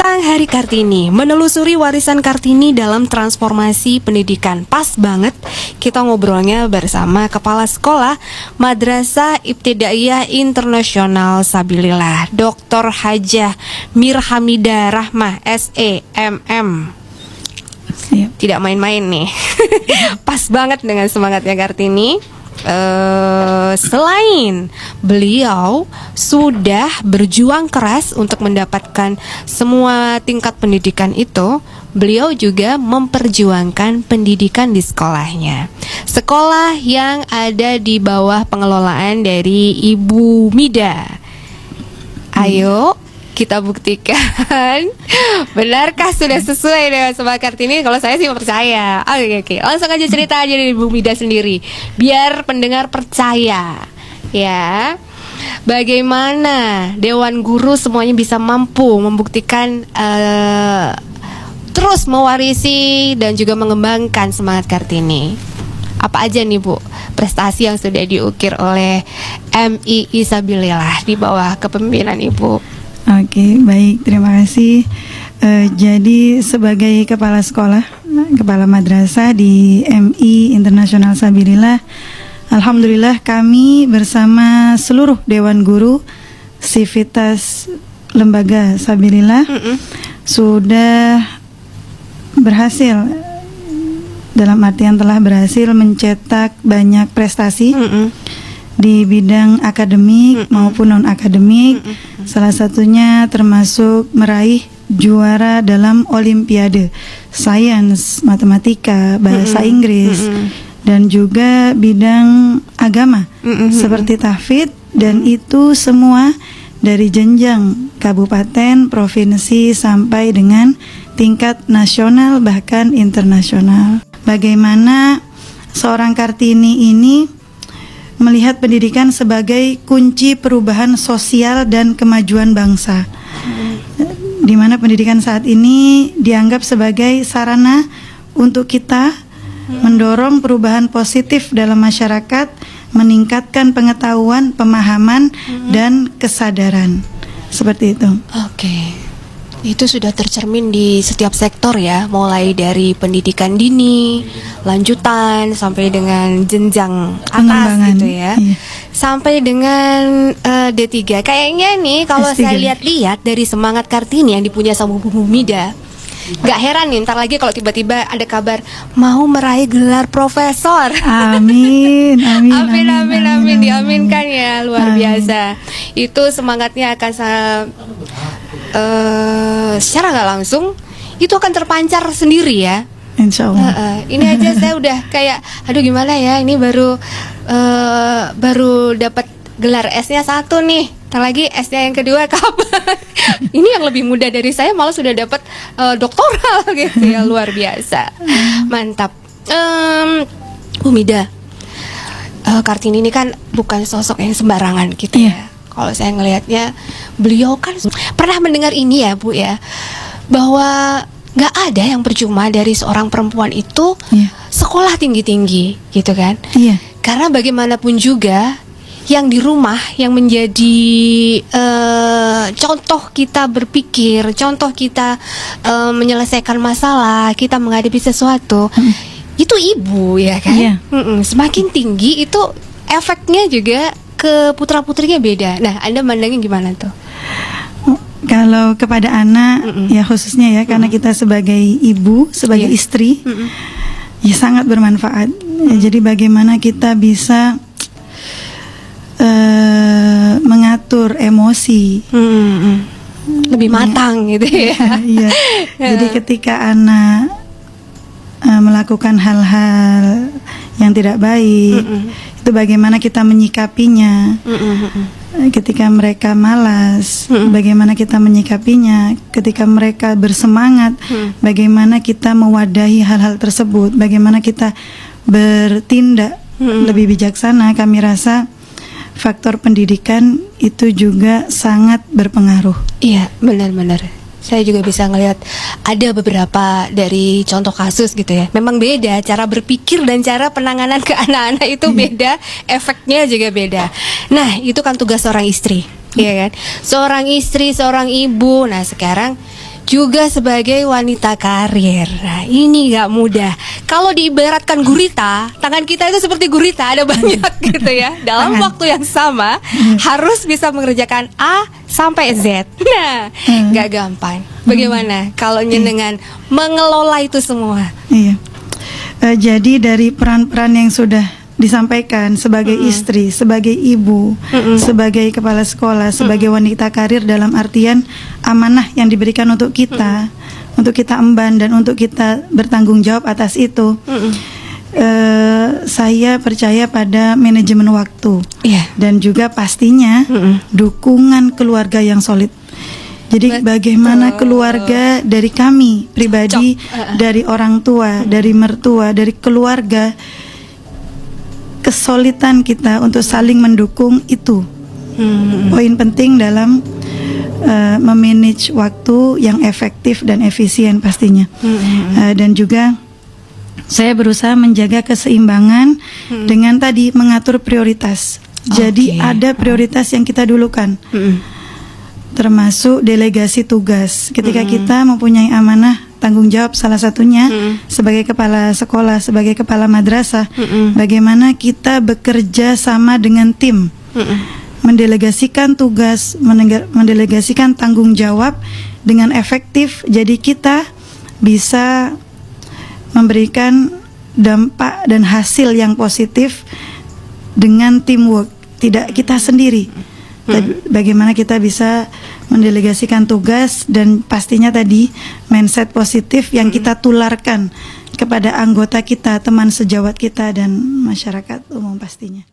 Hari Kartini, menelusuri warisan Kartini dalam transformasi pendidikan. Pas banget kita ngobrolnya bersama Kepala Sekolah Madrasah Ibtidaiyah Internasional Sabilillah, Dr. Hajah Mirhamidah Rahmah, SEMM. Tidak main-main nih. Pas banget dengan semangatnya Kartini. Selain beliau sudah berjuang keras untuk mendapatkan semua tingkat pendidikan itu, beliau juga memperjuangkan pendidikan di sekolahnya. Sekolah yang ada di bawah pengelolaan dari Ibu Mida. Ayo kita buktikan, benarkah sudah sesuai dengan semangat Kartini? Kalau saya sih percaya. Oke. Langsung aja cerita aja dari Ibu Mida sendiri, biar pendengar percaya. Ya, bagaimana Dewan Guru semuanya bisa mampu membuktikan terus mewarisi dan juga mengembangkan semangat Kartini. Apa aja nih Bu prestasi yang sudah diukir oleh MII Sabilillah di bawah kepemimpinan Ibu? Oke, baik, terima kasih. Jadi sebagai kepala sekolah, kepala madrasah di MI Internasional Sabilillah, alhamdulillah kami bersama seluruh Dewan Guru Sivitas Lembaga Sabilillah sudah berhasil, dalam artian telah berhasil mencetak banyak prestasi di bidang akademik maupun non-akademik. Salah satunya termasuk meraih juara dalam Olimpiade Sains, Matematika, Bahasa Inggris, dan juga bidang agama seperti tahfidz, dan itu semua dari jenjang kabupaten, provinsi, sampai dengan tingkat nasional bahkan internasional. Bagaimana seorang Kartini ini melihat pendidikan sebagai kunci perubahan sosial dan kemajuan bangsa, di mana pendidikan saat ini dianggap sebagai sarana untuk kita mendorong perubahan positif dalam masyarakat, meningkatkan pengetahuan, pemahaman, dan kesadaran. Seperti itu. Oke. Itu sudah tercermin di setiap sektor ya, mulai dari pendidikan dini, lanjutan, sampai dengan jenjang atas gitu ya, sampai dengan D3. Kayaknya nih kalau S3. saya lihat-lihat dari semangat Kartini yang dipunya sama Bu Mida, gak heran nih ntar lagi kalau tiba-tiba ada kabar mau meraih gelar profesor. Amin. Amin, diaminkan ya, luar biasa. Itu semangatnya akan secara nggak langsung itu akan terpancar sendiri ya. Insya Allah. Ini aja saya udah kayak, aduh gimana ya, ini baru dapat gelar S-nya 1 nih, ntar lagi S-nya yang kedua kapan? Ini yang lebih muda dari saya malah sudah dapat doktoral gitu ya, luar biasa, mantap. Bu Mida, Kartini ini kan bukan sosok yang sembarangan gitu ya. Kalau saya ngelihatnya, beliau kan pernah mendengar ini ya Bu ya, bahwa nggak ada yang percuma dari seorang perempuan itu sekolah tinggi-tinggi gitu kan. Karena bagaimanapun juga yang di rumah yang menjadi contoh kita berpikir, contoh kita menyelesaikan masalah, kita menghadapi sesuatu, itu ibu ya kan. Semakin tinggi itu efeknya juga ke putra-putrinya beda. Nah, Anda mandangin gimana tuh? Kalau kepada anak ya khususnya ya, karena kita sebagai ibu, sebagai istri, ya sangat bermanfaat. Jadi bagaimana kita bisa mengatur emosi lebih matang gitu ya. Jadi ketika anak melakukan hal-hal yang tidak baik, itu bagaimana kita menyikapinya. Ketika mereka malas, bagaimana kita menyikapinya. Ketika mereka bersemangat, bagaimana kita mewadahi hal-hal tersebut, bagaimana kita bertindak lebih bijaksana. Kami rasa faktor pendidikan itu juga sangat berpengaruh. Iya, benar-benar. Saya juga bisa ngelihat ada beberapa dari contoh kasus gitu ya. Memang beda cara berpikir dan cara penanganan ke anak-anak itu beda, efeknya juga beda. Nah, itu kan tugas seorang istri, ya kan? Seorang istri, seorang ibu. Nah, sekarang juga sebagai wanita karir. Nah, ini gak mudah. Kalau diibaratkan gurita, tangan kita itu seperti gurita, ada banyak gitu ya. Dalam waktu yang sama harus bisa mengerjakan A sampai Z. Nah, gak gampang. Bagaimana kalau dengan mengelola itu semua? Iya. Jadi dari peran-peran yang sudah disampaikan sebagai istri, sebagai ibu, sebagai kepala sekolah, sebagai wanita karir dalam artian amanah yang diberikan untuk kita emban dan untuk kita bertanggung jawab atas itu. Saya percaya pada manajemen waktu dan juga pastinya dukungan keluarga yang solid. Jadi bagaimana keluarga dari kami pribadi, dari orang tua, dari mertua, dari keluarga, kesulitan kita untuk saling mendukung itu poin penting dalam memanage waktu yang efektif dan efisien pastinya. Dan juga saya berusaha menjaga keseimbangan dengan tadi mengatur prioritas. Jadi ada prioritas yang kita dulukan, termasuk delegasi tugas. Ketika kita mempunyai amanah tanggung jawab, salah satunya sebagai kepala sekolah, sebagai kepala madrasah, bagaimana kita bekerja sama dengan tim, mendelegasikan tugas, mendelegasikan tanggung jawab dengan efektif. Jadi kita bisa memberikan dampak dan hasil yang positif dengan teamwork, tidak kita sendiri. Bagaimana kita bisa mendelegasikan tugas dan pastinya tadi mindset positif yang kita tularkan kepada anggota kita, teman sejawat kita dan masyarakat umum pastinya.